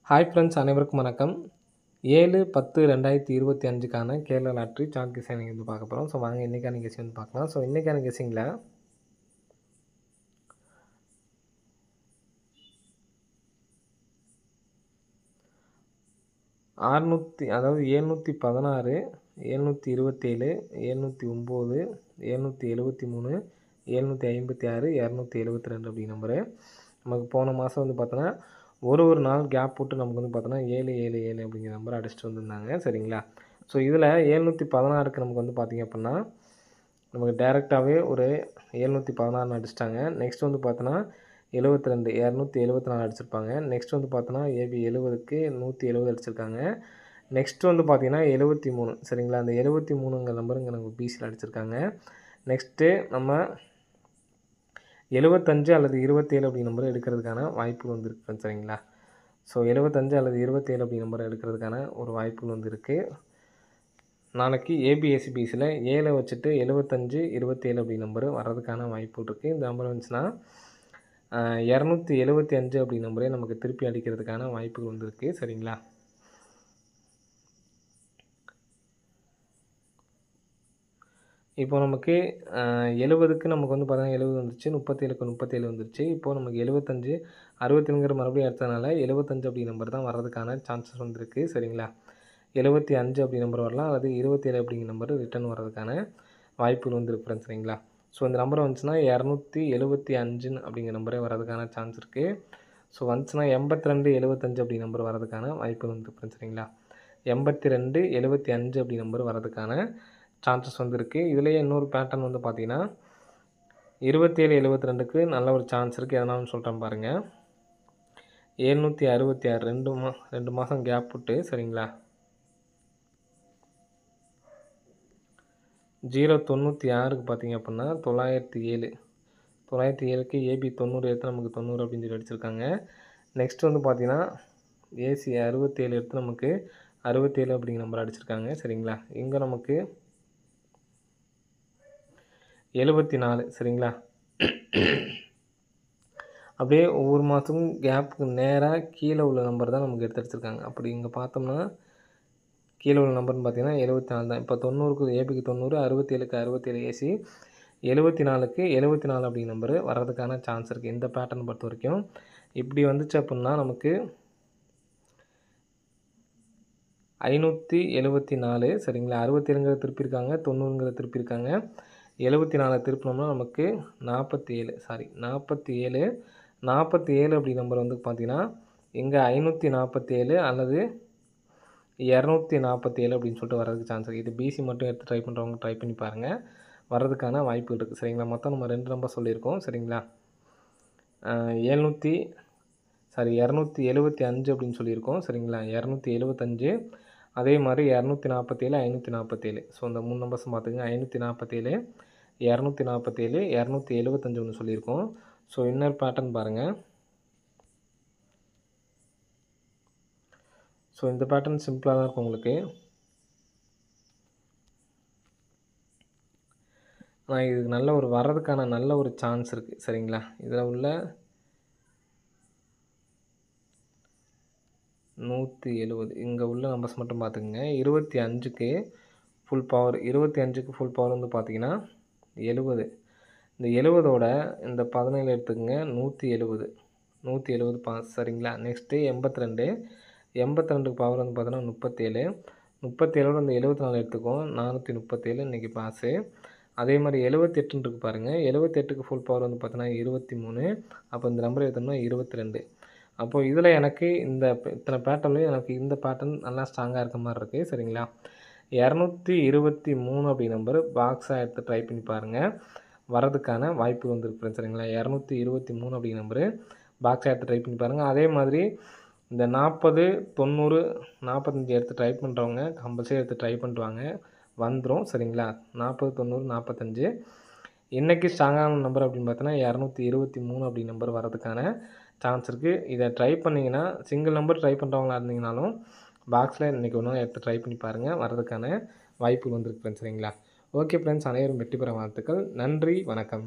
Hi friends, அனைவருக்கும் வணக்கம். 7/10/2025க்கான Kerala lottery chart guessing வந்து பார்க்க போகிறோம். ஸோ வாங்க இன்றைக்கான கெஸ்ஸிங் வந்து பார்க்கலாம். ஸோ இன்றைக்கான கெஸ்ஸிங்கில் 716, 727, 709, 773, 756, 272 அப்படி நம்பரு நமக்கு போன மாதம் வந்து பார்த்தோன்னா ஒரு நாள் கேப் போட்டு நமக்கு வந்து பார்த்தோன்னா 777 அப்படிங்கிற நம்பர் அடிச்சுட்டு வந்திருந்தாங்க. சரிங்களா? ஸோ இதில் 716க்கு நமக்கு வந்து பார்த்திங்க அப்படின்னா நமக்கு டேரெக்டாகவே ஒரு 716 அடிச்சிட்டாங்க. நெக்ஸ்ட் வந்து பார்த்தோன்னா 72, 274 அடிச்சிருப்பாங்க. நெக்ஸ்ட் வந்து பார்த்தோன்னா ஏபி 70க்கு 170 அடிச்சிருக்காங்க. நெக்ஸ்ட் வந்து பார்த்தீங்கன்னா 73. சரிங்களா? அந்த 73ங்கிற நம்பருங்க நமக்கு பிசியில் அடிச்சிருக்காங்க. நெக்ஸ்ட்டு நம்ம 75 அல்லது 27 அப்படி நம்பர் எடுக்கிறதுக்கான வாய்ப்புகள் வந்து இருக்குது. சரிங்களா? ஸோ 75 அல்லது 27 அப்படி நம்பர் எடுக்கிறதுக்கான ஒரு வாய்ப்புகள் வந்து இருக்குது. நாளைக்கு ஏபிஎஸ்சிபிசியில் 7 வச்சுட்டு 75, 27 அப்படி நம்பர் வர்றதுக்கான வாய்ப்புகள் இருக்குது. இந்த நம்பர் வந்துச்சுன்னா 275 அப்படி நம்பரே நமக்கு திருப்பி அடிக்கிறதுக்கான வாய்ப்புகள் வந்து இருக்குது. சரிங்களா? இப்போ நமக்கு 70க்கு நமக்கு வந்து பார்த்தீங்கன்னா 70 வந்துருச்சு, 37க்கு 37 வந்துருச்சு. இப்போது நமக்கு 75, 67ங்கிற மறுபடியும் எடுத்ததுனால 75 அப்படி நம்பர் தான் வர்றதுக்கான சான்சஸ் வந்துருக்கு. சரிங்களா? 75 அப்படி நம்பர் வரலாம், அல்லது 27 அப்படிங்கிற நம்பர் ரிட்டர்ன் வர்றதுக்கான வாய்ப்புகள் வந்து இருக்குது. சரிங்களா? ஸோ இந்த நம்பர் வந்துச்சுன்னா 275 அப்படிங்கிற நம்பரே வர்றதுக்கான சான்ஸ் இருக்குது. ஸோ வந்துச்சுன்னா 82, 75 அப்படி நம்பர் வர்றதுக்கான வாய்ப்புகள் வந்து இருக்குது. சரிங்களா? 82, 75 அப்படி நம்பர் வர்றதுக்கான சான்சஸ் வந்து இருக்குது. இதுலேயே இன்னொரு பேட்டர்ன் வந்து பார்த்திங்கன்னா 27, 72க்கு நல்ல ஒரு சான்ஸ் இருக்குது. எதனாலும் சொல்கிறேன் பாருங்கள். 766 2 மாதம் கேப் விட்டு. சரிங்களா? 096க்கு பார்த்திங்க அப்படின்னா 907, 907க்கு ஏபி 90 எடுத்து நமக்கு 90 அப்படின்னு சொல்லி அடிச்சிருக்காங்க. நெக்ஸ்ட் வந்து பார்த்திங்கன்னா ஏசி 67 எடுத்து நமக்கு 67 அப்படிங்கிற நம்பர் அடிச்சிருக்காங்க. சரிங்களா? இங்கே நமக்கு 74. சரிங்களா? அப்படியே ஒவ்வொரு மாதமும் கேப்புக்கு நேராக கீழே உள்ள நம்பர் தான் நமக்கு எடுத்து அடிச்சிருக்காங்க. அப்படி இங்கே பார்த்தோம்னா கீழே உள்ள நம்பர்னு பார்த்தீங்கன்னா 74 தான். இப்போ 90க்கு ஏபிக்கு 90, 67க்கு 67 ஏசி, 74க்கு 74 அப்படிங்கிற நம்பர் வர்றதுக்கான சான்ஸ் இருக்குது. இந்த பேட்டர்ன் பொறுத்த வரைக்கும் இப்படி வந்துச்சு அப்படின்னா நமக்கு 574. சரிங்களா? 67ங்கிறத திருப்பியிருக்காங்க, 90ங்கிறத திருப்பியிருக்காங்க. 74 திருப்பினோம்னா நமக்கு 47 அப்படி நம்பர் வந்து பார்த்திங்கன்னா இங்கே 547 அல்லது 247 அப்படின்னு சொல்லிட்டு வர்றதுக்கு சான்ஸ் இருக்குது. இது பிசி மட்டும் எடுத்து ட்ரை பண்ணுறவங்க ட்ரை பண்ணி பாருங்கள், வர்றதுக்கான வாய்ப்புகள் இருக்குது. சரிங்களா? மொத்தம் நம்ம 2 நம்பர் சொல்லியிருக்கோம். சரிங்களா? 275 அப்படின்னு சொல்லியிருக்கோம். சரிங்களா? 275, அதே மாதிரி 247, 547. ஸோ இந்த 3 நம்பர்ஸும் பார்த்துங்க. 547, 247, 275 ஒன்று சொல்லியிருக்கோம். ஸோ இன்னொரு பேட்டர்ன் பாருங்கள். ஸோ இந்த பேட்டர்ன் சிம்பிளாக தான் இருக்கும் உங்களுக்கு. ஆனால் இதுக்கு நல்ல ஒரு வர்றதுக்கான நல்ல ஒரு சான்ஸ் இருக்குது. சரிங்களா? இதில் உள்ள 170 இங்கே உள்ள நம்பர்ஸ் மட்டும் பார்த்துக்குங்க. 25க்கு ஃபுல் பவர், 25க்கு ஃபுல் பவர் வந்து பார்த்திங்கன்னா 70. இந்த 70ஓட இந்த 17 எடுத்துக்கங்க, 170, 170 பாஸ். சரிங்களா? நெக்ஸ்ட்டு 82, 82க்கு பவர் வந்து பார்த்தோன்னா 37, 37ஓட இந்த 74 எடுத்துக்குவோம், 437 இன்றைக்கி பாஸு. அதே மாதிரி 78 இருக்கு பாருங்கள். 78க்கு ஃபுல் பவர் வந்து பார்த்தோன்னா 23. அப்போ இந்த நம்பர் எடுத்தோம்னா 22. அப்போது இதில் எனக்கு இத்தனை பேட்டர்ன்லேயும் எனக்கு இந்த பேட்டர்ன் நல்லா ஸ்ட்ராங்காக இருக்க மாதிரி இருக்குது. சரிங்களா? 223 அப்படி நம்பர் பாக்ஸாக எடுத்து ட்ரை பண்ணி பாருங்கள், வரதுக்கான வாய்ப்பு வந்துருக்கு. சரிங்களா? 223 அப்படி நம்பரு பாக்ஸாக எடுத்து ட்ரை பண்ணி பாருங்கள். அதே மாதிரி இந்த 40, 90, 45 எடுத்து ட்ரை பண்ணுறவங்க கம்பல்சரி எடுத்து ட்ரை பண்ணுவாங்க, வந்துடும். சரிங்களா? 40, 90, 45 இன்றைக்கி ஸ்ட்ராங்கான நம்பர் அப்படின்னு பார்த்தோன்னா 223 அப்படி நம்பர் வரதுக்கான சான்ஸ் இருக்குது. இதை ட்ரை பண்ணிங்கன்னா சிங்கிள் நம்பர் ட்ரை பண்ணுறவங்களா இருந்தீங்கனாலும் பாக்ஸில் இன்றைக்கி ஒன்று எடுத்து ட்ரை பண்ணி பாருங்கள், வர்றதுக்கான வாய்ப்புகள் வந்துருக்கு. சரிங்களா? ஓகே ஃப்ரெண்ட்ஸ், அனைவரும் வெற்றி பெற வாழ்த்துக்கள். நன்றி, வணக்கம்.